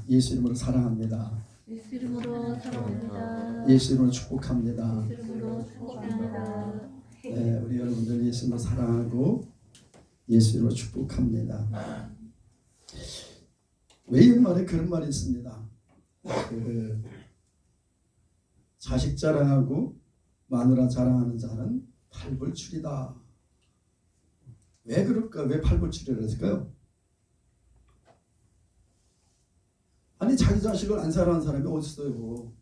예수 이름으로 사랑합니다. 예수 이름으로 사랑합니다. 예수 이름으로 축복합니다. 예수 이름으로 축복합니다. 네, 우리 여러분들 예수 이름으로 사랑하고 예수 이름으로 축복합니다. 외국말에 그런 말이 있습니다. 자식 자랑하고 마누라 자랑하는 자는 팔불출이다. 왜 그럴까? 왜 팔불출이라 했을까요? 아니 자기 자식을 안 사랑하는 사람이 어디 있어요?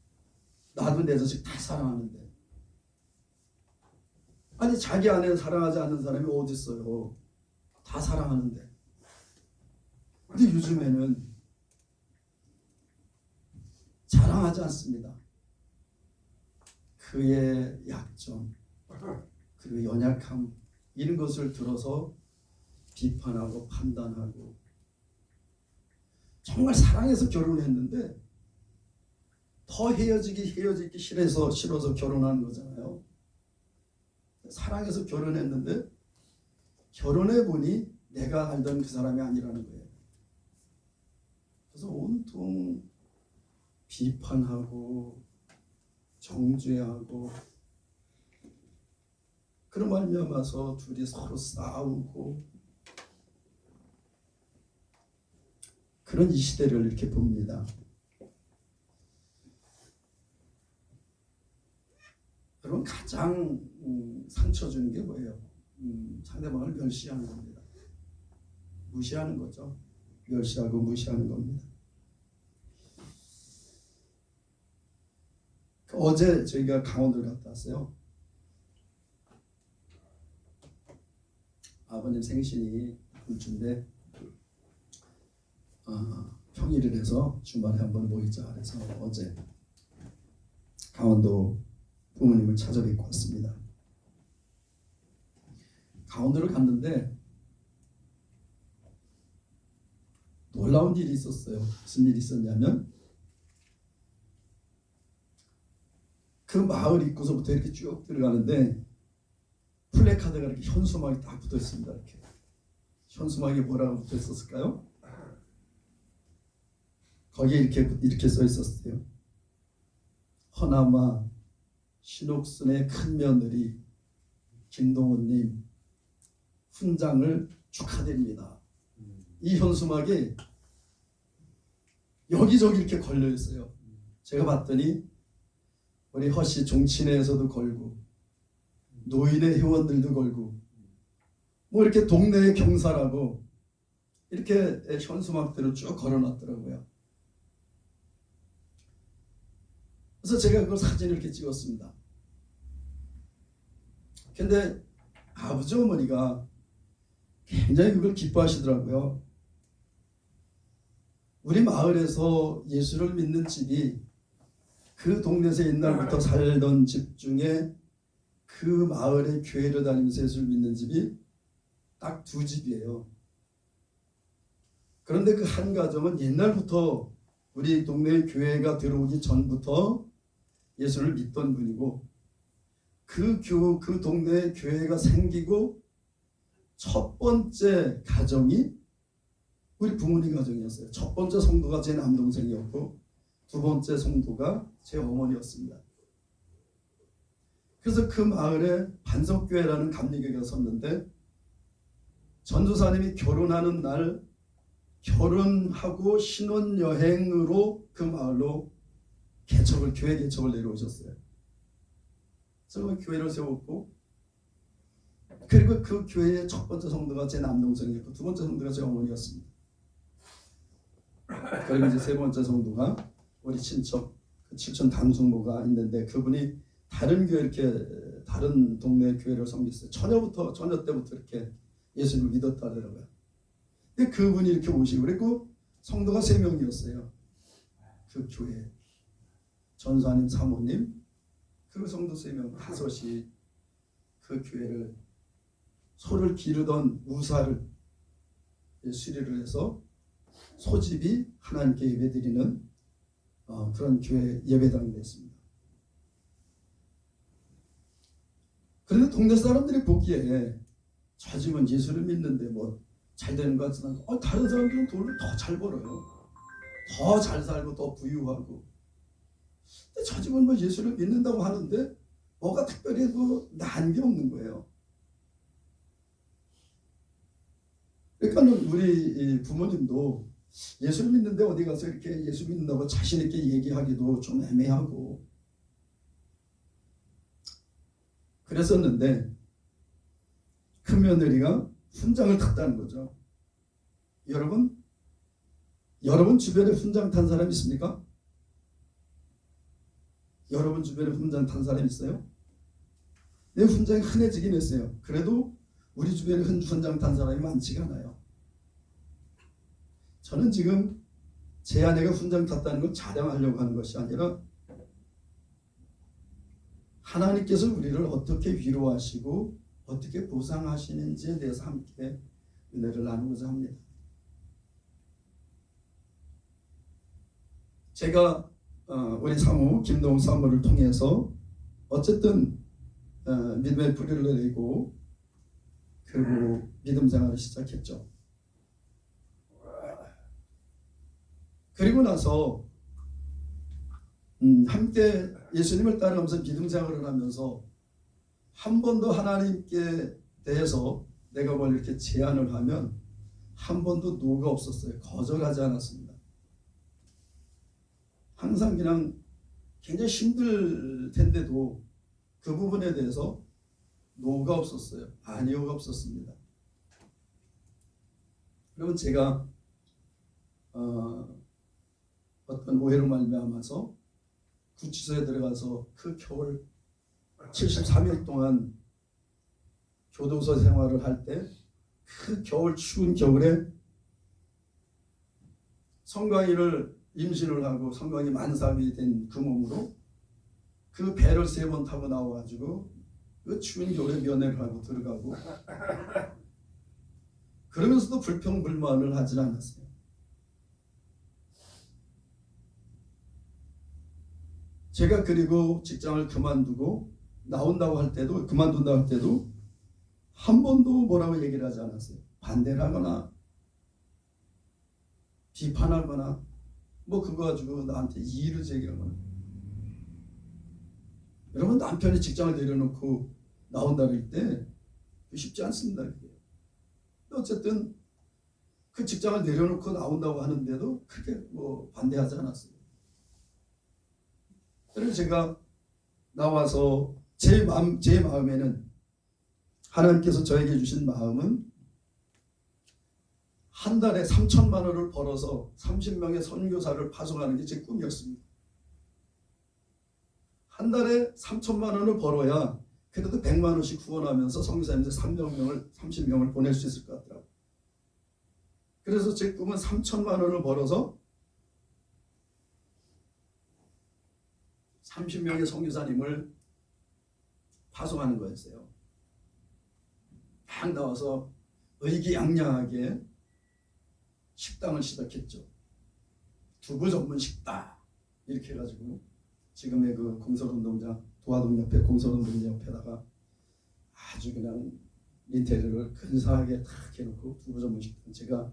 나도 내 자식 다 사랑하는데. 아니 자기 아내 사랑하지 않는 사람이 어디 있어요? 다 사랑하는데. 근데 요즘에는 자랑하지 않습니다. 그의 약점 그리고 연약함 이런 것을 들어서 비판하고 판단하고 정말 사랑해서 결혼했는데 더 헤어지기 싫어서 결혼하는 거잖아요. 사랑해서 결혼했는데 결혼해 보니 내가 알던 그 사람이 아니라는 거예요. 그래서 온통 비판하고 정죄하고 그런 말미암아서 둘이 서로 싸우고 그런 이 시대를 이렇게 봅니다. 여러분 가장 상처 주는 게 뭐예요? 상대방을 멸시하는 겁니다. 무시하는 거죠. 멸시하고 무시하는 겁니다. 어제 저희가 강원도를 갔다 왔어요. 아버님 생신이 다음 주인데 평일을 해서 주말에 한번 모이자 그래서 어제 강원도 부모님을 찾아뵙고 왔습니다. 강원도를 갔는데 놀라운 일이 있었어요. 무슨 일이 있었냐면 그 마을 입구서부터 이렇게 쭉 들어가는데 플래카드가 이렇게 현수막이 딱 붙어 있습니다. 이렇게 현수막이 뭐라고 붙어 있었을까요? 거기에 이렇게 써 있었어요. 허나마 신옥순의 큰 며느리 김동훈님 훈장을 축하드립니다. 이 현수막이 여기저기 이렇게 걸려 있어요. 제가 봤더니 우리 허씨 종친회에서도 걸고 노인의 회원들도 걸고 뭐 이렇게 동네의 경사라고 이렇게 현수막들을 쭉 걸어놨더라고요. 그래서 제가 그걸 사진을 이렇게 찍었습니다. 근데 아버지 어머니가 굉장히 그걸 기뻐하시더라고요. 우리 마을에서 예수를 믿는 집이 그 동네에서 옛날부터 살던 집 중에 그 마을의 교회를 다니면서 예수를 믿는 집이 딱 2집이에요. 그런데 그 한 가정은 옛날부터 우리 동네 교회가 들어오기 전부터 예수를 믿던 분이고 그 동네에 교회가 생기고 첫 번째 가정이 우리 부모님 가정이었어요. 첫 번째 성도가 제 남동생이었고 두 번째 성도가 제 어머니였습니다. 그래서 그 마을에 반석교회라는 감리교회가 섰는데 전도사님이 결혼하는 날 결혼하고 신혼여행으로 그 마을로 교회 개척을 내려오셨어요. 그래서 교회를 세웠고 그리고 그 교회의 첫 번째 성도가 제 남동생이었고 두 번째 성도가 제 어머니였습니다. 그리고 이제 세 번째 성도가 우리 친척 그 칠천 당숙모가 있는데 그분이 다른 교회 이렇게 다른 동네 교회를 섬겼어요. 처녀 때부터 이렇게 예수님을 믿었다더라고요. 근데 그분이 이렇게 오시고 그리고 성도가 3명이었어요. 그 교회 전사님, 사모님, 그리고 성도 3명, 5이 그 교회를 소를 기르던 우사를 수리를 해서 소집이 하나님께 예배드리는 그런 교회 예배당이 됐습니다. 그런데 동네 사람들이 보기에 저 집은 예수를 믿는데 뭐 잘 되는 것 같지만 다른 사람들은 돈을 더 잘 벌어요. 더 잘 살고 더 부유하고. 근데 저 집은 뭐 예수를 믿는다고 하는데 뭐가 특별히 뭐 나은 게 없는 거예요. 그러니까 우리 부모님도 예수를 믿는데 어디 가서 이렇게 예수 믿는다고 자신 있게 얘기하기도 좀 애매하고 그랬었는데 큰 며느리가 훈장을 탔다는 거죠. 여러분 주변에 훈장 탄 사람 있습니까? 여러분 주변에 훈장 탄 사람 있어요? 내 훈장이 흔해지긴 했어요. 그래도 우리 주변에 훈장 탄 사람이 많지가 않아요. 저는 지금 제 아내가 훈장 탔다는 걸 자랑하려고 하는 것이 아니라 하나님께서 우리를 어떻게 위로하시고 어떻게 보상하시는지에 대해서 함께 은혜를 나누고자 합니다. 제가 우리 사모 김동욱 사모를 통해서 어쨌든 믿음의 뿌리를 내리고 그리고 믿음 생활을 시작했죠. 그리고 나서 함께 예수님을 따르면서 믿음 생활을 하면서 한 번도 하나님께 대해서 내가 뭘 이렇게 제안을 하면 한 번도 노가 없었어요. 거절하지 않았습니다. 항상 그냥 굉장히 힘들 텐데도 그 부분에 대해서 노가 없었어요. 아니오가 없었습니다. 그러면 제가 어떤 오해로 말미암아서 구치소에 들어가서 그 겨울 73일 동안 교도소 생활을 할 때 그 겨울 추운 겨울에 성광이를 임신을 하고 성광이 만삭이 된 그 몸으로 그 배를 3번 타고 나와가지고 그 추운 겨울에 면회를 하고 들어가고 그러면서도 불평불만을 하진 않았어요. 제가 그리고 직장을 그만두고 나온다고 할 때도 그만둔다고 할 때도 한 번도 뭐라고 얘기를 하지 않았어요. 반대를 하거나 비판하거나 뭐 그거 가지고 나한테 이의를 제기하거나. 여러분 남편이 직장을 내려놓고 나온다 그럴 때 쉽지 않습니다. 그게. 어쨌든 그 직장을 내려놓고 나온다고 하는데도 크게 뭐 반대하지 않았어요. 그래서 제가 나와서 제 마음에는 하나님께서 저에게 주신 마음은 한 달에 3천만 원을 벌어서 30명의 선교사를 파송하는 게 제 꿈이었습니다. 한 달에 3천만 원을 벌어야 그래도 100만 원씩 후원하면서 선교사님들 30명을 보낼 수 있을 것 같더라고요. 그래서 제 꿈은 3천만 원을 벌어서 30명의 선교사님을 파송하는 거였어요. 막 나와서 의기양양하게 식당을 시작했죠. 두부 전문 식당 이렇게 해가지고 지금의 그 공설운동장 도화동 옆에 공설운동장 옆에다가 아주 그냥 인테리어를 근사하게 탁 해놓고 두부 전문 식당. 제가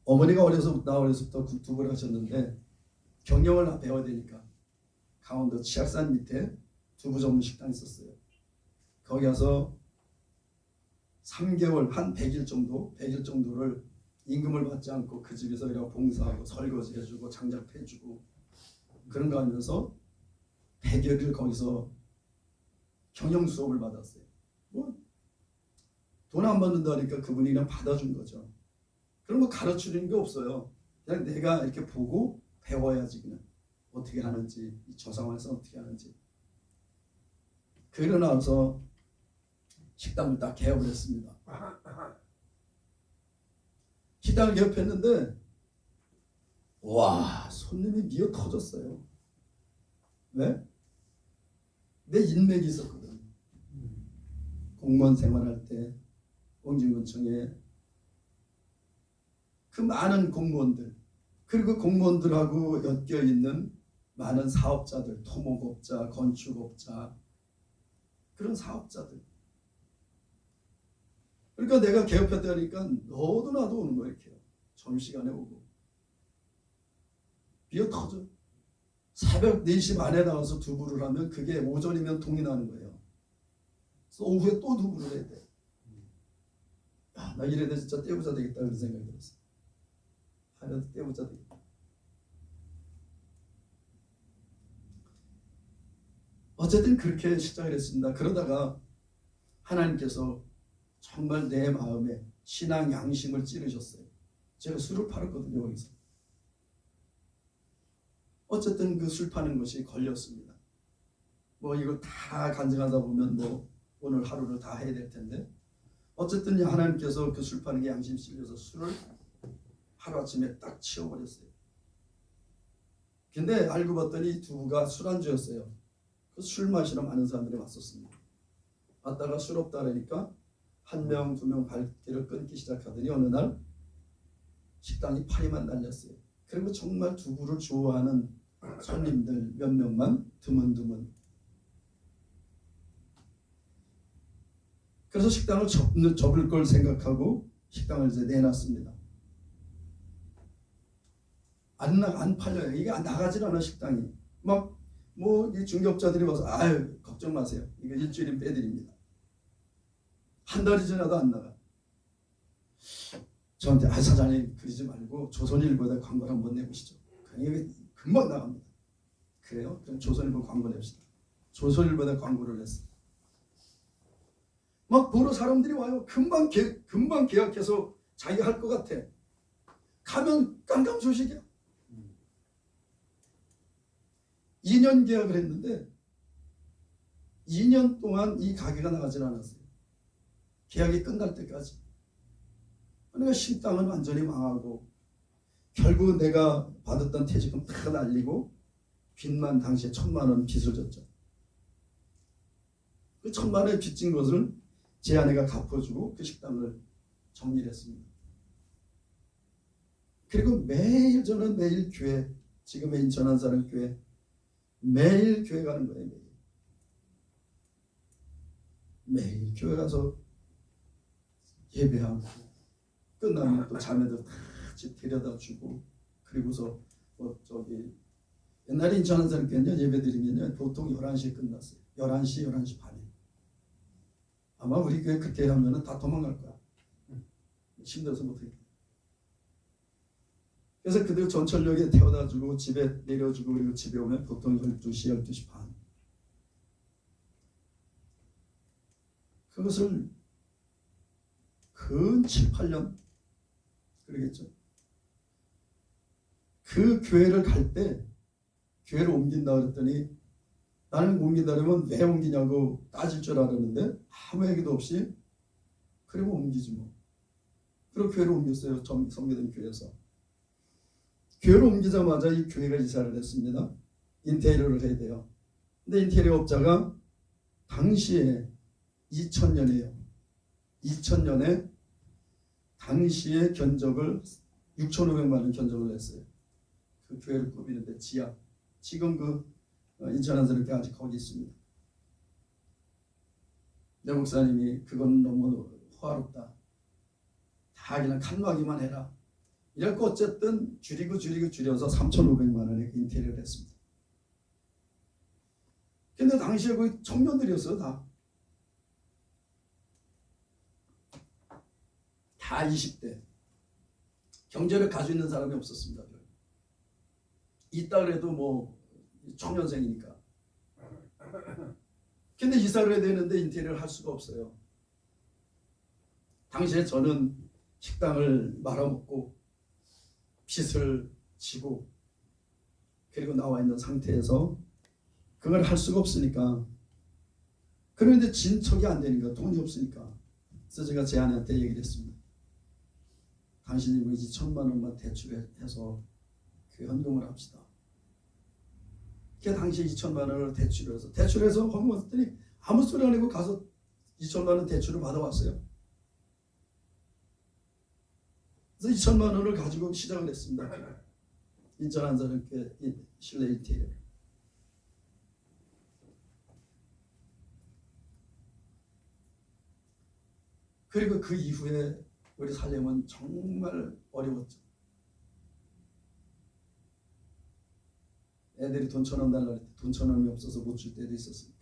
어머니가 어려서부터 두부를 하셨는데 경영을 배워야 되니까 강원도 치악산 밑에 두부 전문 식당이 있었어요. 거기 가서 3개월 한 100일 정도를 임금을 받지 않고 그 집에서 이렇게 봉사하고 설거지 해주고 장작해주고 그런 거 하면서 100여일 거기서 경영 수업을 받았어요. 뭐 돈 안 받는다니까 그분이 그냥 받아준 거죠. 그런 거 가르치는 게 없어요. 그냥 내가 이렇게 보고 배워야지. 그냥 어떻게 하는지, 저 상황에서 어떻게 하는지. 그러고 나서 식당을 딱 개업을 했습니다. 식당을 개업했는데 와, 손님이 미어 터졌어요. 왜? 내 인맥이 있었거든. 공무원 생활할 때 공직원청에 그 많은 공무원들 그리고 공무원들하고 엮여있는 많은 사업자들, 토목업자, 건축업자 그런 사업자들. 그러니까 내가 개업했다니까 너도 나도 오는 거야. 이렇게 점심시간에 오고 미어 터져. 새벽 4시 반에 나와서 두부를 하면 그게 오전이면 동이 나는 거예요. 그래서 오후에 또 두부를 해야 돼. 야, 나 이래도 진짜 떼부자 되겠다 그런 생각이 들었어. 하여튼 떼부자 되겠다. 어쨌든 그렇게 시작을 했습니다. 그러다가 하나님께서 정말 내 마음에 신앙 양심을 찌르셨어요. 제가 술을 팔았거든요, 거기서. 어쨌든 그 술 파는 것이 걸렸습니다. 뭐 이걸 다 간증하다 보면 뭐 오늘 하루를 다 해야 될 텐데, 어쨌든 하나님께서 그 술 파는 게 양심 찔려서 술을 하루아침에 딱 치워버렸어요. 근데 알고 봤더니 두부가 술안주였어요. 그 술 마시러 많은 사람들이 왔었습니다. 왔다가 술 없다 그러니까 한 명, 두 명 발길을 끊기 시작하더니 어느 날 식당이 파리만 날렸어요. 그리고 정말 두부를 좋아하는 손님들 몇 명만 드문드문. 그래서 식당을 접을 걸 생각하고 식당을 이제 내놨습니다. 안 팔려요. 이게 나가질 않아 식당이. 막 뭐 중개업자들이 와서 아유 걱정 마세요. 이거 일주일이면 빼드립니다. 한 달이 지나도 안 나가. 저한테 사장님 그러지 말고 조선일보에다 광고를 한번 내보시죠. 그게 금방 나갑니다. 그래요? 그럼 조선일보 광고 냅시다. 조선일보에다 광고를 냈어요. 막 보러 사람들이 와요. 금방 계약해서 자기가 할 것 같아. 가면 깜깜소식이야. 2년 계약을 했는데 2년 동안 이 가게가 나가질 않았어요. 계약이 끝날 때까지. 그러니까 식당은 완전히 망하고 결국 내가 받았던 퇴직금 다 날리고 빚만 당시에 1,000만 원 빚을 졌죠. 그 1,000만 원에 빚진 것을 제 아내가 갚아주고 그 식당을 정리를 했습니다. 그리고 매일 저는 매일 교회, 지금의 인천 한사람 교회 매일 교회 가는 거예요. 매일 교회 가서 예배하고 끝나면 또 자매들 다 같이 데려다 주고, 그리고서 옛날에 인천 한사람 교회는 예배 드리면 보통 11시에 끝났어요. 11시, 11시 반에. 아마 우리 교회 그렇게 하면 다 도망갈 거야. 힘들어서 못하겠다. 그래서 그들 전철역에 태워다 주고 집에 내려주고 그리고 집에 오면 보통 12시, 12시 반. 그것을 근 7, 8년 그러겠죠. 그 교회를 갈 때 교회를 옮긴다 그랬더니 나는 옮긴다 그러면 왜 옮기냐고 따질 줄 알았는데 아무 얘기도 없이 그리고 옮기지 뭐. 그리고 교회를 옮겼어요. 성교된 교회에서. 교회를 옮기자마자 이 교회가 이사를 했습니다. 인테리어를 해야 돼요. 근데 인테리어 업자가 당시에 2000년이에요. 2000년에 당시에 견적을 6,500만 원 견적을 냈어요. 그 교회를 꾸미는데 지하. 지금 그 인천 한사람께 아직 거기 있습니다. 내 목사님이 그건 너무 호화롭다. 다 그냥 칸막이만 해라. 이렇게 어쨌든 줄여서 3,500만 원에 인테리어를 했습니다. 근데 당시에 거의 청년들이었어요. 다 20대. 경제를 가지고 있는 사람이 없었습니다. 있다 그래도 뭐 청년생이니까. 근데 이사를 해야 되는데 인테리어를 할 수가 없어요. 당시에 저는 식당을 말아먹고 빚을 지고 그리고 나와 있는 상태에서 그걸 할 수가 없으니까. 그런데 진척이 안 되니까, 돈이 없으니까. 그래서 제가 제 아내한테 얘기를 했습니다. 당신이 뭐 2,000만 원만 대출해서 그 현금을 합시다. 그 당시에 2,000만 원을 대출해서 헌금 했더니 아무 소리 안 하고 가서 2,000만 원 대출을 받아왔어요. 그래서 2,000만 원을 가지고 시작을 했습니다. 인천 한사람께 실내 인테리어. 그리고 그 이후에 우리 살림은 정말 어려웠죠. 애들이 돈 1,000원 달라고 했을 때 돈 1,000원이 없어서 못 줄 때도 있었습니까?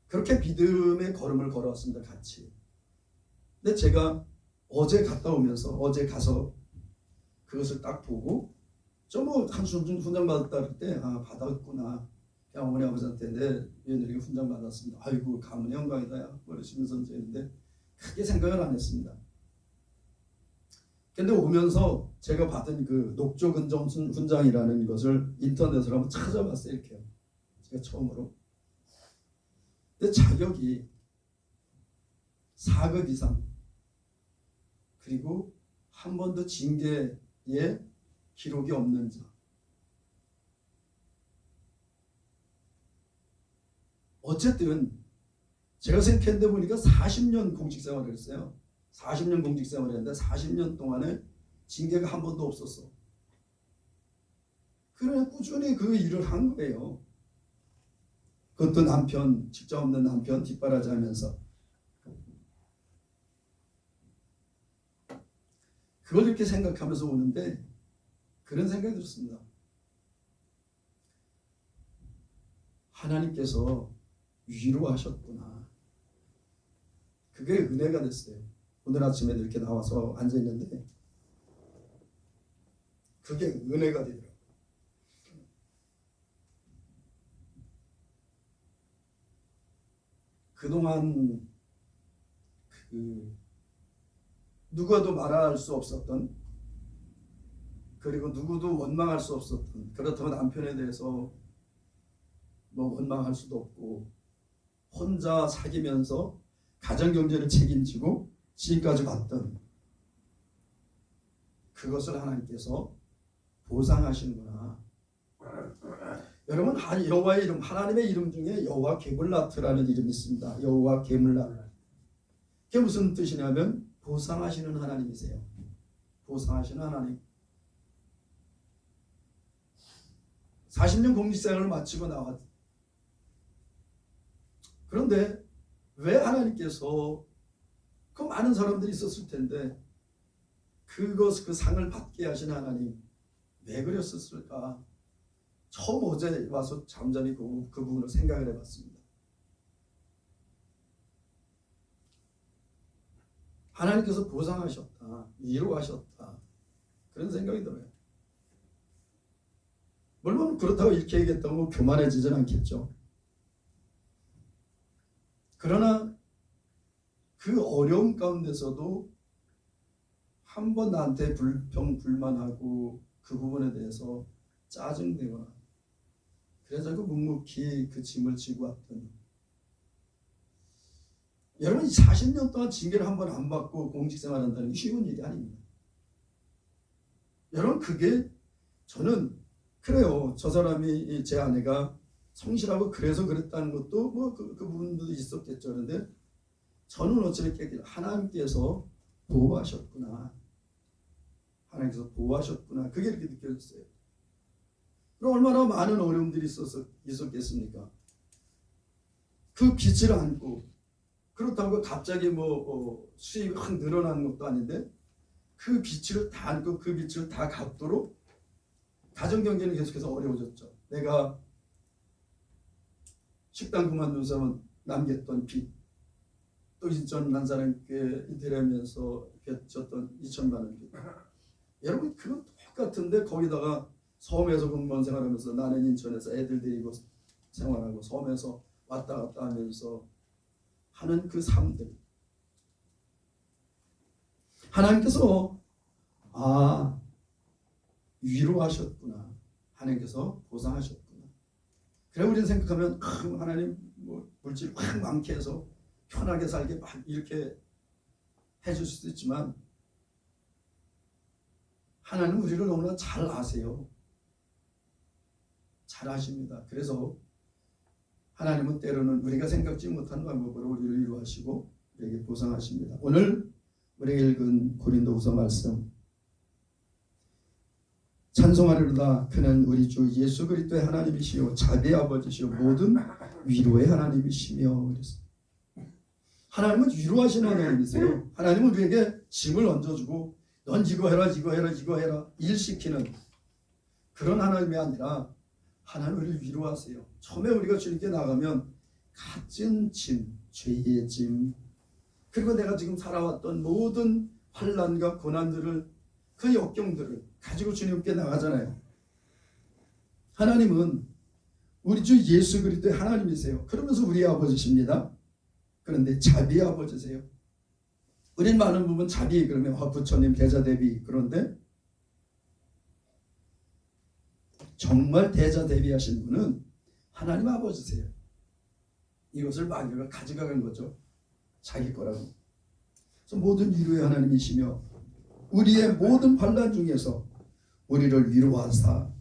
그렇게 믿음의 걸음을 걸어왔습니다. 같이. 근데 제가 어제 갔다 오면서 어제 가서 그것을 딱 보고 좀 뭐 한숨 훈장 받았다 그럴 때 받았구나. 그냥 어머니 아버지한테 내 며느리가 훈장 받았습니다. 아이고 가문의 영광이다. 그러시면서 이제 했는데 크게 생각을 안 했습니다. 근데 오면서 제가 받은 그 녹조근정 훈장이라는 것을 인터넷으로 한번 찾아봤어요. 이렇게요. 제가 처음으로. 근데 자격이 4급 이상 그리고 한 번도 징계에 기록이 없는 자. 어쨌든 제가 생각했는데 보니까 40년 공직생활을 했어요. 40년 공직생활을 했는데 40년 동안에 징계가 한 번도 없었어. 그러나 꾸준히 그 일을 한 거예요. 그것도 남편, 직접 없는 남편 뒷바라지하면서. 그걸 이렇게 생각하면서 오는데 그런 생각이 들었습니다. 하나님께서 위로하셨구나. 그게 은혜가 됐어요. 오늘 아침에도 이렇게 나와서 앉아있는데 그게 은혜가 되더라고요. 그동안 누구와도 말할 수 없었던 그리고 누구도 원망할 수 없었던 그렇다고 남편에 대해서 뭐 원망할 수도 없고 혼자 사귀면서 가정경제를 책임지고 지금까지 왔던 그것을 하나님께서 보상하시는구나. 여러분 여호와의 이름 하나님의 이름 중에 여호와 게물라트라는 이름이 있습니다. 여호와 게물라. 그게 무슨 뜻이냐면 보상하시는 하나님이세요. 보상하시는 하나님. 40년 공직생활을 마치고 나왔. 그런데 왜 하나님께서 그 많은 사람들이 있었을 텐데 그 상을 받게 하신 하나님 왜 그랬었을까? 처음 어제 와서 잠잠히 그 부분을 생각을 해봤습니다. 하나님께서 보상하셨다, 위로하셨다 그런 생각이 들어요. 물론 그렇다고 이렇게 얘기했다고 교만해지진 않겠죠. 그러나 그 어려움 가운데서도 한 번 나한테 불평불만하고 그 부분에 대해서 짜증내거나 그래서 그 묵묵히 그 짐을 지고 왔던 여러분 40년 동안 징계를 한 번 안 받고 공직생활한다는 게 쉬운 일이 아닙니다. 여러분 그게 저는 그래요. 저 사람이 제 아내가 성실하고 그래서 그랬다는 것도 뭐 그 부분도 있었겠죠. 그런데 저는 어찌됐든 하나님께서 보호하셨구나. 하나님께서 보호하셨구나. 그게 이렇게 느껴졌어요. 그럼 얼마나 많은 어려움들이 있었겠습니까? 그 빚을 안고 그렇다고 갑자기 수입이 확 늘어나는 것도 아닌데 그 빚을 다 안고 그 빚을 다 갚도록 가정경제는 계속해서 어려워졌죠. 내가 식당 그만두면서 남겼던 빚, 또 인천 한 사람께 인테리어하면서 빚졌던 2천만 원 빚. 여러분 그건 똑같은데 거기다가 섬에서 공무원 생활하면서 나는 인천에서 애들 데리고 생활하고 섬에서 왔다 갔다 하면서 하는 그 삶들. 하나님께서 위로하셨구나. 하나님께서 보상하셨구나. 그래 우리는 생각하면 하나님 물질 확 많게 해서 편하게 살게 막 이렇게 해줄 수도 있지만 하나님 우리를 너무나 잘 아세요. 잘 아십니다. 그래서 하나님은 때로는 우리가 생각지 못한 방법으로 우리를 위로하시고 우리에게 보상하십니다. 오늘 우리가 읽은 고린도후서 말씀 찬송하리로다. 그는 우리 주 예수 그리스도의 하나님이시요 자비의 아버지시요 모든 위로의 하나님이시며 그랬어요. 하나님은 위로하시는 하나님이세요. 하나님은 우리에게 짐을 얹어주고 넌 이거 해라 이거 해라 이거 해라 일 시키는 그런 하나님이 아니라 하나님 우리를 위로하세요. 처음에 우리가 주님께 나가면 갖은 짐, 죄의 짐, 그리고 내가 지금 살아왔던 모든 환난과 고난들을, 그 역경들을 가지고 주님께 나가잖아요. 하나님은 우리 주 예수 그리스도의 하나님이세요. 그러면서 우리 아버지십니다. 그런데 자비의 아버지세요. 우린 많은 부분 자비 그러면 부처님 대자 대비, 그런데 정말 대자 대비하신 분은 하나님 아버지세요. 이것을 마귀가 가져가는 거죠. 자기 거라고. 그래서 모든 위로의 하나님이시며 우리의 모든 환난 중에서 우리를 위로하사,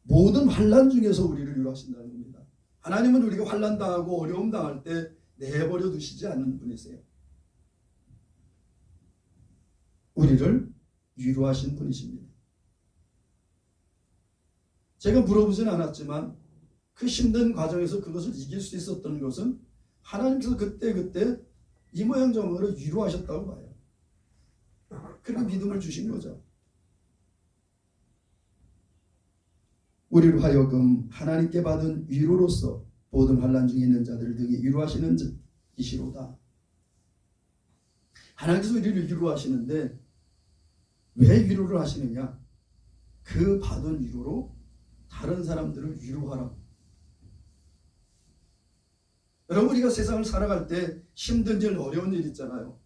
모든 환난 중에서 우리를 위로하신다는 겁니다. 하나님은 우리가 환난 당하고 어려움 당할 때 내버려 두시지 않는 분이세요. 우리를 위로하신 분이십니다. 제가 물어보진 않았지만 그 힘든 과정에서 그것을 이길 수 있었던 것은 하나님께서 그때 이 모양 저 모양으로 위로하셨다고 봐요. 그리고 믿음을 주신 거죠. 우리로 하여금 하나님께 받은 위로로서 모든 환난 중에 있는 자들을 등에 위로하시는 이시로다. 하나님께서 우리를 위로하시는데 왜 위로를 하시느냐? 그 받은 위로로 다른 사람들을 위로하라고. 여러분, 우리가 세상을 살아갈 때 힘든 일, 어려운 일 있잖아요.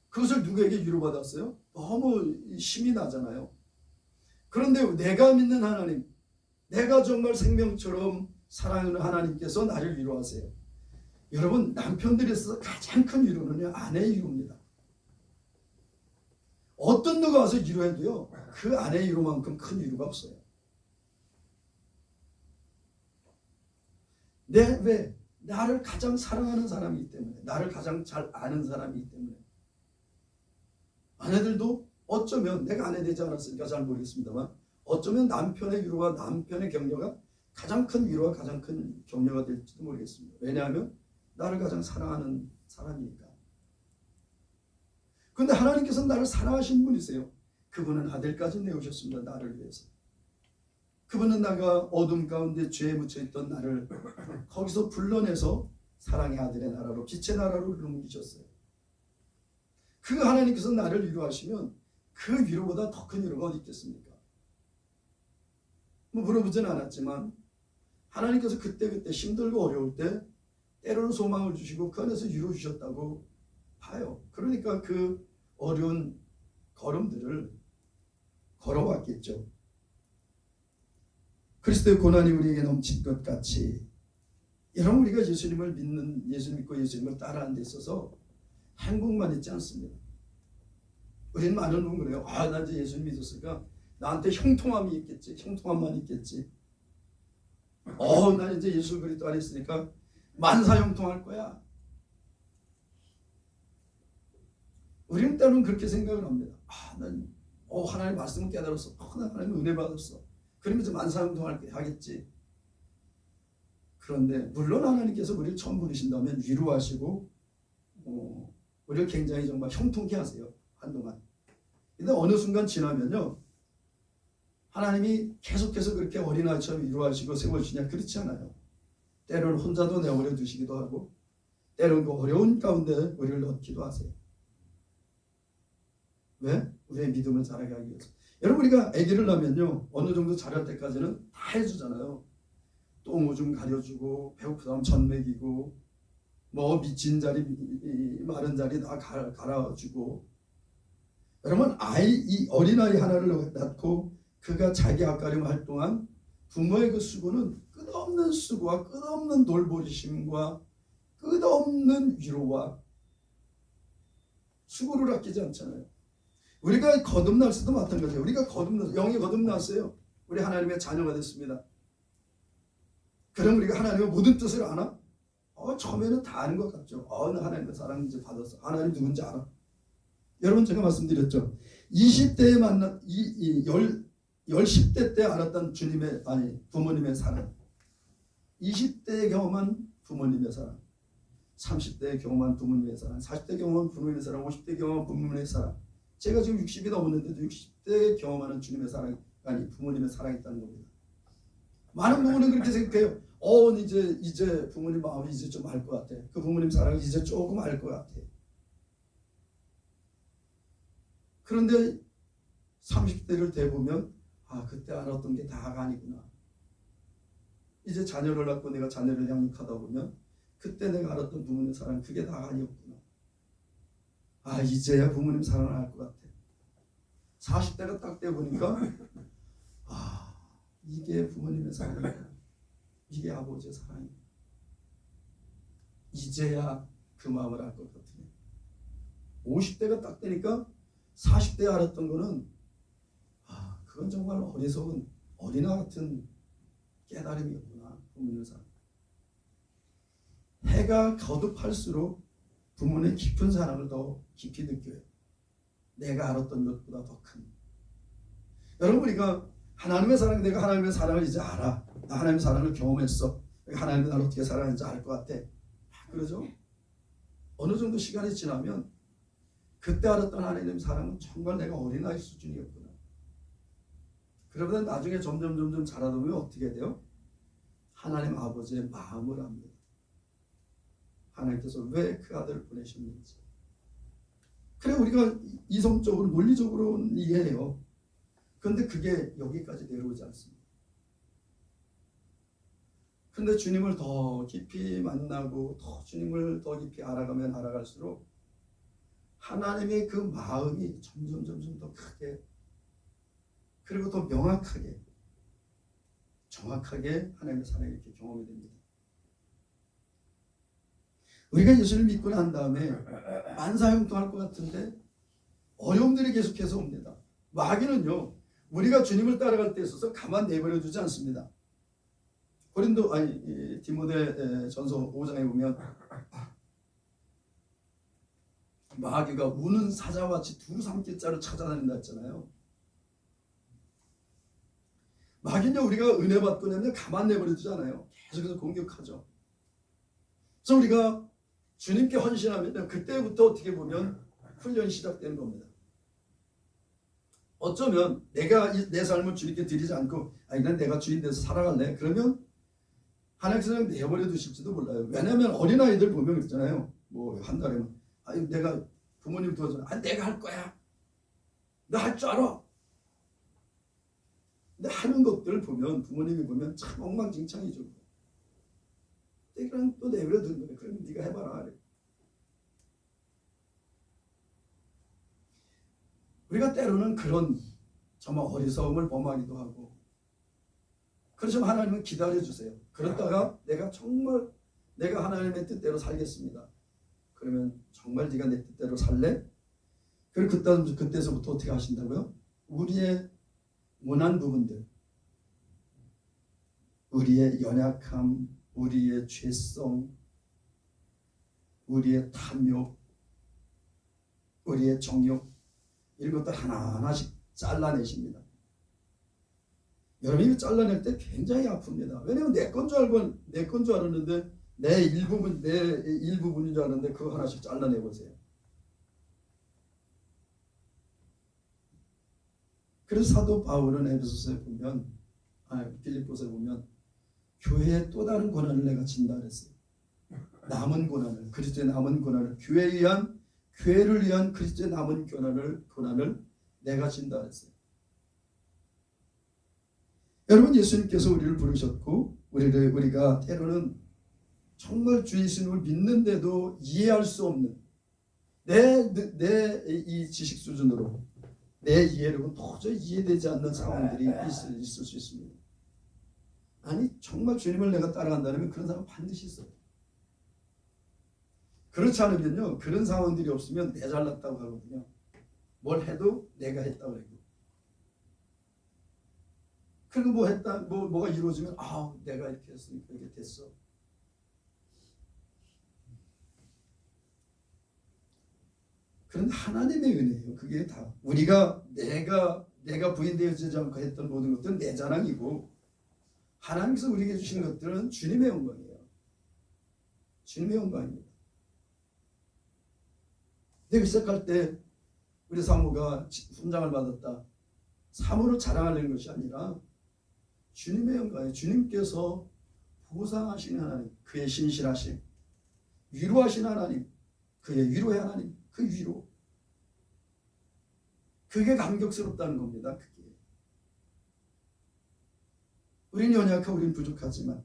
그것을 누구에게 위로받았어요? 너무 힘이 나잖아요. 그런데 내가 믿는 하나님, 내가 정말 생명처럼 사랑하는 하나님께서 나를 위로하세요. 여러분, 남편들에 있어서 가장 큰 위로는요, 아내의 위로입니다. 어떤 누가 와서 위로해도요, 그 아내의 위로만큼 큰 위로가 없어요. 왜? 나를 가장 사랑하는 사람이기 때문에, 나를 가장 잘 아는 사람이기 때문에. 아내들도 어쩌면, 내가 아내 되지 않았으니까 잘 모르겠습니다만, 어쩌면 남편의 위로와 남편의 격려가 가장 큰 위로와 가장 큰 격려가 될지도 모르겠습니다. 왜냐하면 나를 가장 사랑하는 사람이니까. 그런데 하나님께서는 나를 사랑하신 분이세요. 그분은 아들까지 내오셨습니다. 나를 위해서. 그분은 내가 어둠 가운데 죄에 묻혀있던 나를 거기서 불러내서 사랑의 아들의 나라로, 빛의 나라로 옮기셨어요. 그 하나님께서 나를 위로하시면 그 위로보다 더 큰 위로가 어디 있겠습니까? 뭐 물어보지는 않았지만 하나님께서 그때 힘들고 어려울 때 때로는 소망을 주시고 그 안에서 위로 주셨다고 봐요. 그러니까 그 어려운 걸음들을 걸어왔겠죠. 그리스도의 고난이 우리에게 넘친 것 같이, 여러분, 우리가 예수님을 믿는, 예수 믿고 예수님을 따라하는 데 있어서 행복만 있지 않습니다. 우리는 많은 분 그래요. 나 이제 예수님 믿었으니까 나한테 형통함이 있겠지, 형통함만 있겠지. 나 이제 예수 그리스도 안에 있으니까 만사 형통할 거야. 우리는 때로는 그렇게 생각을 합니다. 난 하나님 말씀을 깨달았어. 나 하나님 은혜 받았어. 그러면서 만사 형통하겠지. 그런데 물론 하나님께서 우리를 처음 부르신다면 위로하시고 우리를 굉장히 정말 형통케 하세요. 한동안. 근데 어느 순간 지나면요, 하나님이 계속해서 그렇게 어린아이처럼 위로하시고 세워주시냐? 그렇지 않아요. 때로는 혼자도 내버려 두시기도 하고, 때로는 그 어려운 가운데 우리를 넣기도 하세요. 왜? 우리의 믿음을 자라게 하기 위해서. 여러분, 우리가 아기를 낳으면요, 어느 정도 자랄 때까지는 다 해주잖아요. 똥 오줌 가려주고, 배고프다면 젖 먹이고, 뭐 미친 자리, 마른 자리 다 갈아주고. 여러분, 이 어린아이 하나를 낳고 그가 자기 앞가림할 동안 부모의 그 수고는 끝없는 수고와 끝없는 돌보리심과 끝없는 위로와 수고를 아끼지 않잖아요. 우리가 거듭날 수도 마찬가지예요. 우리가 영이 거듭났어요. 우리 하나님의 자녀가 됐습니다. 그럼 우리가 하나님의 모든 뜻을 아나? 처음에는 다 아는 것 같죠. 나 하나님의 사랑 이제 받았어. 하나님 누군지 알아. 여러분, 제가 말씀드렸죠. 20대에 만난 10대 때 알았던 부모님의 사랑, 20대에 경험한 부모님의 사랑, 30대에 경험한 부모님의 사랑, 40대 경험한 부모님의 사랑, 50대 경험한 부모님의 사랑, 제가 지금 60이 넘었는데도 60대 경험하는 주님의 사랑, 아니 부모님의 사랑이 있다는 겁니다. 많은 부모는 그렇게 생각해요. 이제 부모님 마음이 이제 좀 알 것 같아. 그 부모님 사랑을 이제 조금 알 것 같아. 그런데 30대를 돼보면 그때 알았던 게 다가 아니구나. 이제 자녀를 낳고 내가 자녀를 양육하다 보면 그때 내가 알았던 부모님 사랑 그게 다가 아니었구나. 이제야 부모님 사랑을 알 것 같아. 40대가 딱 돼 보니까 이게 부모님의 사랑이야. 이게 아버지의 사랑이야. 이제야 그 마음을 알 것 같으네. 50대가 딱 되니까 40대에 알았던 거는 그건 정말 어리석은 어린아 같은 깨달음이었구나. 부모님의 사랑. 해가 거듭할수록 부모님의 깊은 사랑을 더 깊이 느껴요. 내가 알았던 것보다 더 큰. 여러분, 우리가 하나님의 사랑, 내가 하나님의 사랑을 이제 알아. 나 하나님의 사랑을 경험했어. 하나님이 나를 어떻게 사랑하는지 알 것 같아. 그러죠? 어느 정도 시간이 지나면 그때 알았던 하나님의 사랑은 정말 내가 어린아이 수준이었구나. 그러다 나중에 점점 자라다 보면 어떻게 돼요? 하나님 아버지의 마음을 압니다. 하나님께서 왜 그 아들을 보내셨는지. 그래 우리가 이성적으로 논리적으로는 이해해요. 그런데 그게 여기까지 내려오지 않습니다. 그런데 주님을 더 깊이 만나고 주님을 더 깊이 알아가면 알아갈수록 하나님의 그 마음이 점점 더 크게 그리고 더 명확하게 정확하게 하나님의 사랑이 이렇게 경험이 됩니다. 우리가 예수를 믿고 난 다음에 만사형통할 것 같은데 어려움들이 계속해서 옵니다. 마귀는요, 우리가 주님을 따라갈 때 있어서 가만 내버려 두지 않습니다. 디모데 전서 5장에 보면 마귀가 우는 사자같이 두루 삼킬 자를 찾아다닌다 했잖아요. 마귀는요, 우리가 은혜 받고 나면 가만 내버려 두지 않아요. 계속해서 공격하죠. 그래서 우리가 주님께 헌신하면 그때부터 어떻게 보면 훈련이 시작되는 겁니다. 어쩌면 내가 내 삶을 주님께 드리지 않고 그냥 내가 주인 돼서 살아갈래. 그러면 하나님께서 내버려 두실지도 몰라요. 왜냐하면 어린아이들 보면 있잖아요. 뭐 한 달에는 내가 부모님 도와줘. 내가 할 거야. 나 할 줄 알아. 근데 하는 것들 보면 부모님이 보면 참 엉망진창이죠. 그냥 또 내버려 두는 거예요. 그럼 네가 해봐라. 우리가 때로는 그런 정말 어리석음을 범하기도 하고 그렇지만 하나님은 기다려주세요. 그러다가 내가 하나님의 뜻대로 살겠습니다. 그러면 정말 네가 내 뜻대로 살래? 그리고 그때서부터 어떻게 하신다고요? 우리의 원한 부분들, 우리의 연약함, 우리의 죄성, 우리의 탐욕, 우리의 정욕 이런 것들 하나하나씩 잘라내십니다. 여러분이 잘라낼 때 굉장히 아픕니다. 왜냐하면 내 건 줄 알았는데 내 일부분인 줄 알았는데 그거 하나씩 잘라내보세요. 그래서 사도 바울은 에베소서에 보면 빌립보서에 보면 교회의 또 다른 고난을 내가 진다 그랬어요. 남은 고난을, 그리스도의 남은 고난을, 교회를 위한 그리스도의 남은 고난을 내가 진다 그랬어요. 여러분, 예수님께서 우리를 부르셨고 우리가 때로는 정말 주 예수님을 믿는데도 이해할 수 없는 내 이 지식 수준으로 내 이해력은 도저히 이해되지 않는 상황들이 있을 수 있습니다. 아니 정말 주님을 내가 따라간다면 그런 사람 반드시 있어요. 그렇지 않으면요, 그런 상황들이 없으면 내 잘났다고 하거든요. 뭘 해도 내가 했다고 해요. 그리고 뭐가 이루어지면 내가 이렇게 했으니까 이게 됐어. 그런데 하나님의 은혜예요. 그게 다 우리가 내가 부인되어지지 않고 했던 모든 것들은 내 자랑이고 하나님께서 우리에게 주신 것들은 주님의 영광이에요. 주님의 영광입니다. 내가 시작할 때 우리 사모가 훈장을 받았다. 사모를 자랑하려는 것이 아니라 주님의 영광에 주님께서 보상하시는 하나님, 그의 신실하심, 위로하시는 하나님, 그의 위로의 하나님, 그 위로. 그게 감격스럽다는 겁니다. 그게. 우리는 연약하고 우리는 부족하지만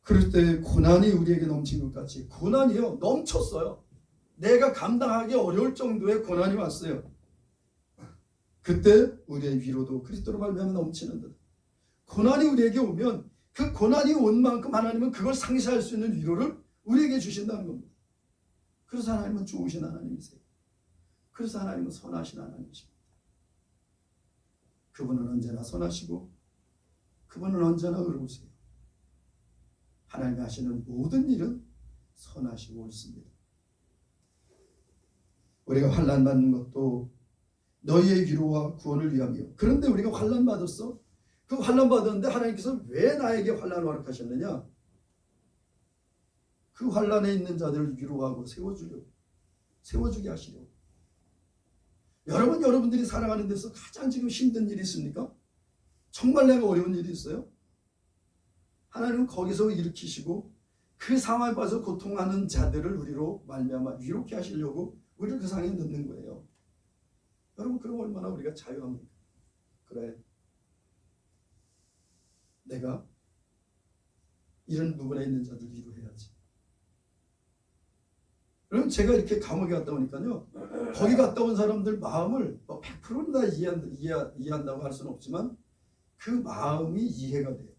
그럴 때 고난이 우리에게 넘친 것 같이 고난이요 넘쳤어요. 내가 감당하기 어려울 정도의 고난이 왔어요. 그때 우리의 위로도 그리스도로 말미암아 넘치는 듯. 고난이 우리에게 오면 그 고난이 온 만큼 하나님은 그걸 상쇄할 수 있는 위로를 우리에게 주신다는 겁니다. 그래서 하나님은 좋으신 하나님이세요. 그래서 하나님은 선하신 하나님이십니다. 그분은 언제나 선하시고 그분은 언제나 의로우세요. 하나님이 하시는 모든 일은 선하시고 옳습니다. 우리가 환난 받는 것도 너희의 위로와 구원을 위함이요. 그런데 우리가 환난 받았어? 그 환난 받았는데 하나님께서 왜 나에게 환난을 허락하셨느냐? 그 환난에 있는 자들을 위로하고 세워주게 하시려고. 여러분들이 살아가는 데서 가장 지금 힘든 일이 있습니까? 정말 내가 어려운 일이 있어요? 하나님은 거기서 일으키시고 그 상황에 빠져 고통하는 자들을 우리로 말미암아 위롭게 하시려고 우리를 그 상황에 넣는 거예요. 여러분, 그럼 얼마나 우리가 자유합니까? 그래, 내가 이런 부분에 있는 자들 위로해야지. 그럼 제가 이렇게 감옥에 갔다 오니까요, 거기 갔다 온 사람들 마음을 100%는 다 이해한다고 할 수는 없지만 그 마음이 이해가 돼요.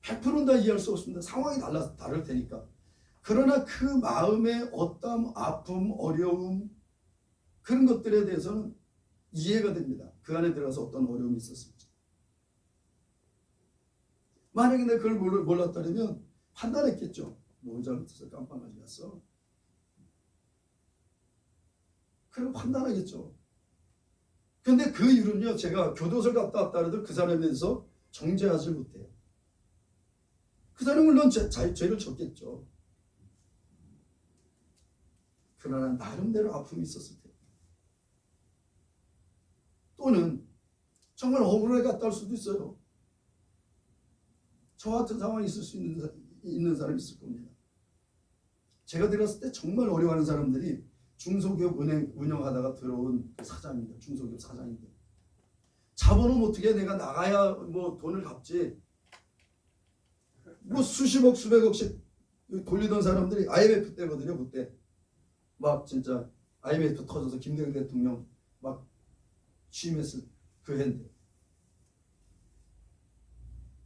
100%는 다 이해할 수 없습니다. 상황이 다를 테니까. 그러나 그 마음의 어떤 아픔, 어려움, 그런 것들에 대해서는 이해가 됩니다. 그 안에 들어가서 어떤 어려움이 있었을지. 만약에 내가 그걸 몰랐다면 판단했겠죠. 뭐 잘못해서 깜빡하지 갔어. 그럼 판단하겠죠. 근데 그 이유는요, 제가 교도소를 갔다 왔다 해도 그 사람에 대해서 정죄하지 못해요. 그 사람은 물론 죄를 졌겠죠. 그러나 나름대로 아픔이 있었을 테고, 또는 정말 억울하게 갔다 올 수도 있어요. 저 같은 상황이 있을 수 있는 사람이 있을 겁니다. 제가 들었을 때 정말 어려워하는 사람들이 중소기업 은행 운영하다가 들어온 사장입니다. 중소기업 사장인데 자본은 어떻게 내가 나가야 뭐 돈을 갚지, 뭐 수십억 수백억씩 돌리던 사람들이 IMF 때거든요. 그때 막 진짜 IMF 터져서 김대중 대통령 막 취임했을 그 해인데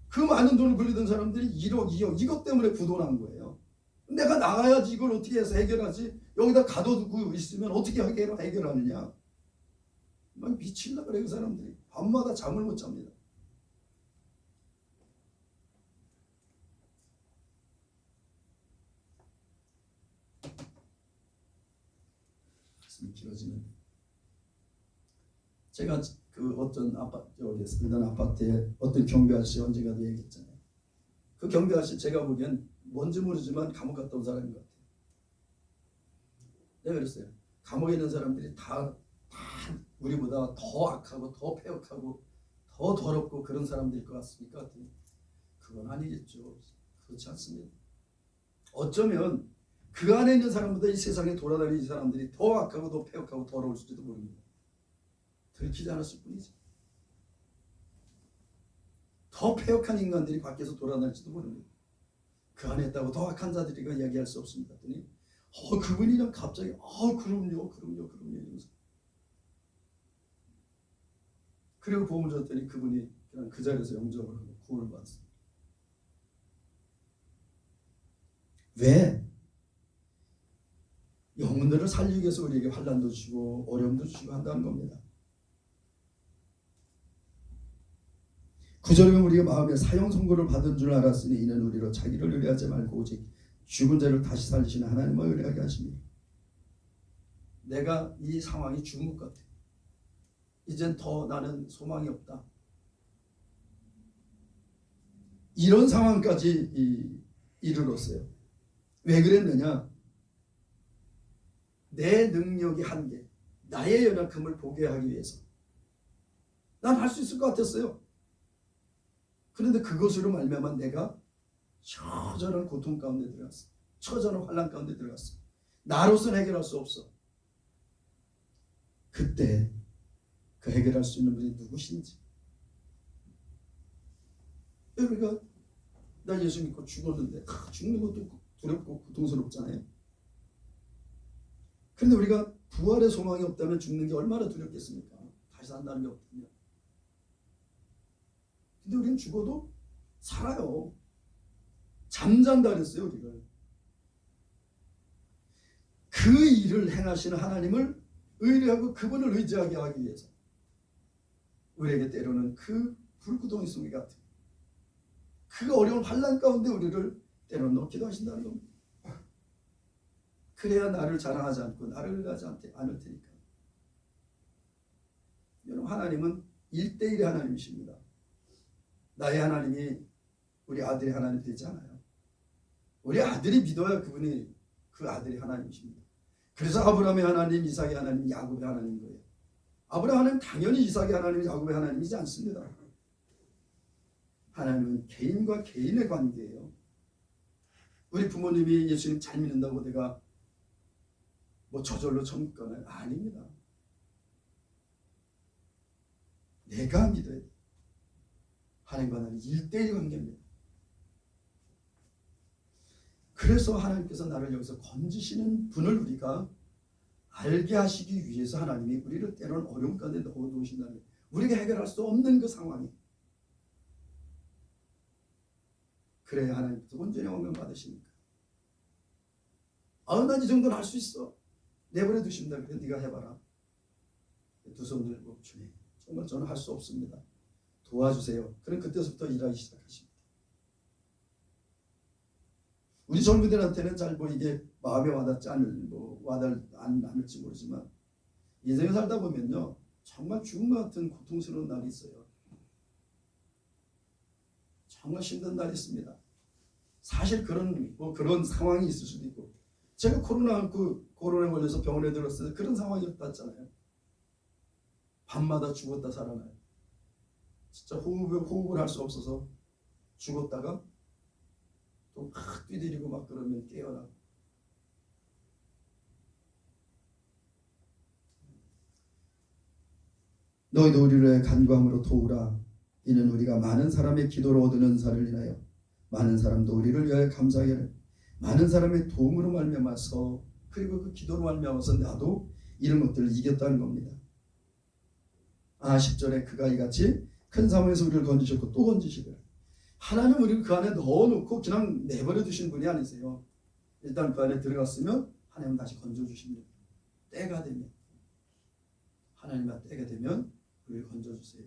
그 많은 돈을 굴리던 사람들이 1억 2억 이것 때문에 부도난 거예요. 내가 나가야지 이걸 어떻게 해서 해결하지, 여기다 가둬두고 있으면 어떻게 해결하느냐. 막 미칠라 그래. 그 사람들이 밤마다 잠을 못 잡니다. 길어지는. 제가 그 어떤 여기 살던 아파트에 어떤 경비 아저씨 언제가 얘기했잖아요. 그 경비 아저씨 제가 보기엔 뭔지 모르지만 감옥 갔다 온 사람인 것 같아요. 내가 그랬어요. 감옥에 있는 사람들이 다 우리보다 더 악하고 더 폐역하고 더 더럽고 그런 사람들일 것 같습니까? 그건 아니겠죠. 그렇지 않습니다. 어쩌면 그 안에 있는 사람보다 이 세상에 돌아다니는 사람들이 더 악하고 더 폐역하고 더러울 수도 모릅니다. 들키지 않았을 뿐이지. 더 폐역한 인간들이 밖에서 돌아다닐지도 모릅니다. 그 안에 있다고 더 악한 자들이가 이야기할 수 없습니다. 그랬더니 그분이랑 갑자기 그럼요 이러면서, 그리고 보험을 줬더니 그분이 그냥 그 자리에서 영접을 하고 구원을 받았습니다. 왜? 영혼들을 살리기 위해서 우리에게 환난도 주시고 어려움도 주시고 한다는 겁니다. 9절에 우리가 마음에 사형 선고를 받은 줄 알았으니 이는 우리로 자기를 의뢰하지 말고 오직 죽은 자를 다시 살리시는 하나님을 의뢰하게 하십니다. 내가 이 상황이 죽은 것 같아. 이젠 더 나는 소망이 없다. 이런 상황까지 이르렀어요. 왜 그랬느냐? 내 능력이 한계, 나의 연약함을 보게 하기 위해서. 난 할 수 있을 것 같았어요. 그런데 그것으로 말미암아 내가 처절한 고통 가운데 들어갔어. 처절한 환난 가운데 들어갔어. 나로서는 해결할 수 없어. 그때 그 해결할 수 있는 분이 누구신지. 우리가 나 예수 믿고 죽었는데 죽는 것도 두렵고 고통스럽잖아요. 그런데 우리가 부활의 소망이 없다면 죽는 게 얼마나 두렵겠습니까? 다시 산다는 게 없다면. 근데 우리는 죽어도 살아요. 잠잔다 그랬어요, 우리를. 그 일을 행하시는 하나님을 의뢰하고 그분을 의지하게 하기 위해서 우리에게 때로는 그 불구덩이 속에 같은 그 어려운 환난 가운데 우리를 때로는 넣기도 하신다는 겁니다. 그래야 나를 자랑하지 않고 나를 가지 않을 테니까. 여러분, 하나님은 1대1의 하나님이십니다. 나의 하나님이 우리 아들의 하나님 되지 않아요. 우리 아들이 믿어야 그분이 그 아들의 하나님이십니다. 그래서 아브라함의 하나님, 이삭의 하나님, 야곱의 하나님인 거예요. 아브라함은 당연히 이삭의 하나님, 야곱의 하나님이지 않습니다. 하나님은 개인과 개인의 관계예요. 우리 부모님이 예수님 잘 믿는다고 내가 뭐 저절로 천국 가나요? 아닙니다. 내가 믿어야 돼. 하나님과 나는 1대1 관계입니다. 그래서 하나님께서 나를 여기서 건지시는 분을 우리가 알게 하시기 위해서 하나님이 우리를 때로는 어려움 가운데 넣어두신다는 거예요. 우리가 해결할 수 없는 그 상황이. 그래야 하나님께서 온전히 영광 받으시니까. 난 이 정도는 할 수 있어. 내버려 두신다. 그래 네가 해봐라. 두 손 들고 주님, 정말 저는 할 수 없습니다. 도와주세요. 그럼 그때부터 일하기 시작하십니다. 우리 젊은이들한테는 잘 이게 마음에 와닿지 않을지 모르지만 인생을 살다 보면요, 정말 죽음 같은 고통스러운 날이 있어요. 정말 힘든 날이 있습니다. 사실 그런 상황이 있을 수도 있고, 제가 코로나에 걸려서 병원에 들었을 때 그런 상황이었잖아요. 밤마다 죽었다 살아나요. 진짜 호흡을 할 수 없어서 죽었다가 또 막 뛰들이고 막 그러면 깨어나고. 너희도 우리를 간구함으로 도우라. 이는 우리가 많은 사람의 기도로 얻은 은사를 인하여 많은 사람도 우리를 위하여 감사하게 하는 많은 사람의 도움으로 말미암아서, 그리고 그 기도로 말미암아서 나도 이런 것들을 이겼다는 겁니다. 10절에 그가 이같이 큰 사망에서 우리를 건지셨고 또 건지시더라. 하나님 우리를 그 안에 넣어놓고 그냥 내버려 두신 분이 아니세요. 일단 그 안에 들어갔으면 하나님 다시 건져주십니다. 때가 되면, 하나님과 때가 되면 우리를 건져주세요.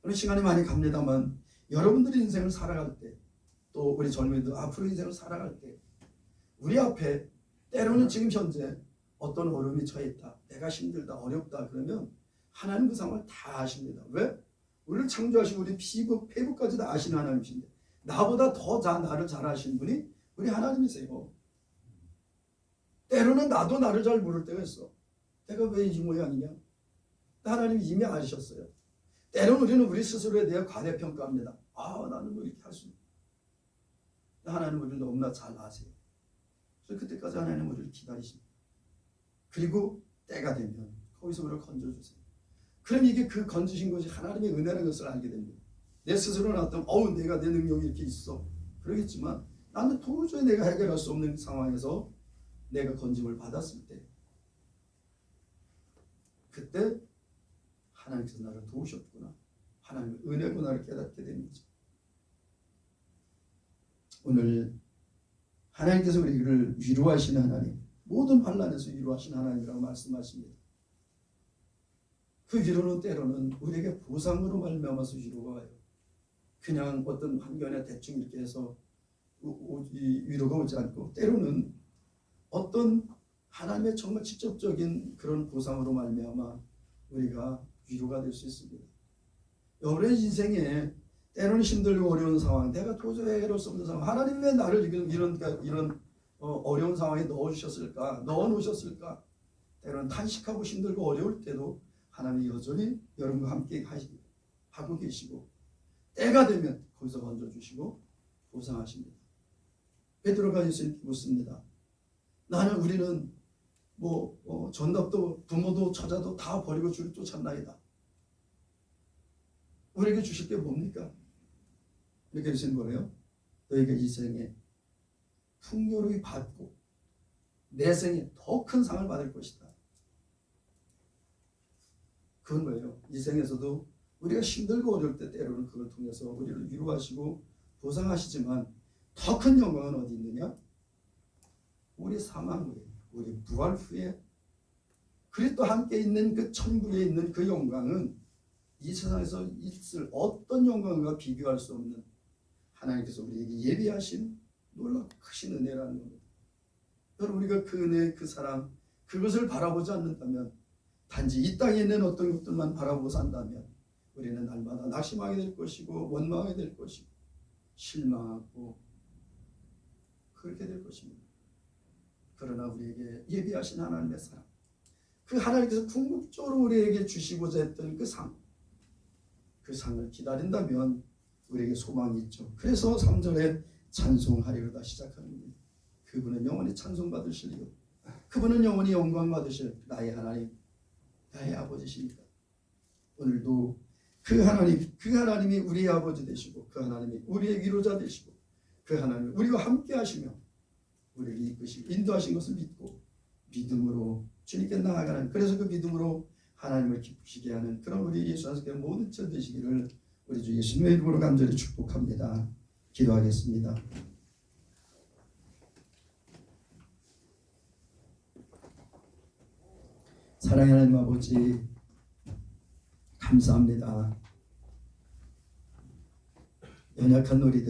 오늘 시간이 많이 갑니다만 여러분들이 인생을 살아갈 때, 또 우리 젊은이들 앞으로 인생을 살아갈 때 우리 앞에 때로는 지금 현재 어떤 어려움이 처해 있다, 내가 힘들다, 어렵다 그러면 하나님 그 상황을 다 아십니다. 왜? 우리를 창조하시고 우리 피부까지 다 아시는 하나님이신데, 나보다 더 나를 잘 아시는 분이 우리 하나님이세요. 때로는 나도 나를 잘 모를 때가 있어. 내가 왜 이 모양이냐? 하나님이 이미 아셨어요. 때로는 우리는 우리 스스로에 대해 과대평가합니다. 나는 뭐 이렇게 할 수 있나? 하나님 우리를 너무나 잘 아세요. 그래서 그때까지 하나님 우리를 기다리십니다. 그리고 때가 되면 거기서 우리를 건져주세요. 그럼 이게 그 건지신 것이 하나님의 은혜라는 것을 알게 됩니다. 내 스스로는 어떤 내가 내 능력이 이렇게 있어 그러겠지만, 나는 도저히 내가 해결할 수 없는 상황에서 내가 건짐을 받았을 때, 그때 하나님께서 나를 도우셨구나, 하나님의 은혜구나를 깨닫게 되는 거죠. 오늘 하나님께서 우리를 위로하시는 하나님, 모든 환난에서 위로하시는 하나님이라고 말씀하십니다. 그 위로는 때로는 우리에게 보상으로 말미암아서 위로가 와요. 그냥 어떤 환경에 대충 이렇게 해서 위로가 오지 않고, 때로는 어떤 하나님의 정말 직접적인 그런 보상으로 말미암아 우리가 위로가 될 수 있습니다. 여러분의 인생에 때로는 힘들고 어려운 상황, 내가 도저히 해결할 수 없는 상황, 하나님 왜 나를 이런 어려운 상황에 넣어주셨을까, 넣어놓으셨을까? 때로는 탄식하고 힘들고 어려울 때도 하나님이 여전히 여러분과 함께 하고 계시고, 때가 되면 거기서 건져주시고 보상하십니다. 베드로가 예수님께 묻습니다. 우리는 전답도 부모도 처자도 다 버리고 주를 쫓았나이다. 우리에게 주실 게 뭡니까? 이렇게 예수님 뭐래요? 너희가 이 생에 풍요로이 받고 내 생에 더 큰 상을 받을 것이다. 그건 뭐예요? 이 생에서도 우리가 힘들고 어려울 때 때로는 그걸 통해서 우리를 위로하시고 보상하시지만 더 큰 영광은 어디 있느냐? 우리 사망 후에, 우리 부활 후에 그리스도 함께 있는 그 천국에 있는 그 영광은 이 세상에서 있을 어떤 영광과 비교할 수 없는 하나님께서 우리에게 예비하신 놀랍고 크신 은혜라는 겁니다. 여러분, 우리가 그 은혜, 그 사랑, 그것을 바라보지 않는다면, 단지 이 땅에 있는 어떤 것들만 바라보고 산다면 우리는 날마다 낙심하게 될 것이고 원망하게 될 것이고 실망하고 그렇게 될 것입니다. 그러나 우리에게 예비하신 하나님의 사랑, 그 하나님께서 궁극적으로 우리에게 주시고자 했던 그 상을 기다린다면 우리에게 소망이 있죠. 그래서 3절에 찬송하리로다 시작하는 겁니다. 그분은 영원히 찬송받으시리요, 그분은 영원히 영광 받으실 나의 하나님, 나의 아버지십니다. 오늘도 그 하나님이 우리의 아버지 되시고, 그 하나님이 우리의 위로자 되시고, 그 하나님이 우리와 함께 하시며 우리를 이끄시고 인도하신 것을 믿고 믿음으로 주님께 나아가는, 그래서 그 믿음으로 하나님을 기쁘시게 하는 그런 우리 예수 안에서 모든 절 되시기를 우리 주 예수님의 이름으로 간절히 축복합니다. 기도하겠습니다. 사랑의 하나님 아버지, 감사합니다. 연약한 우리들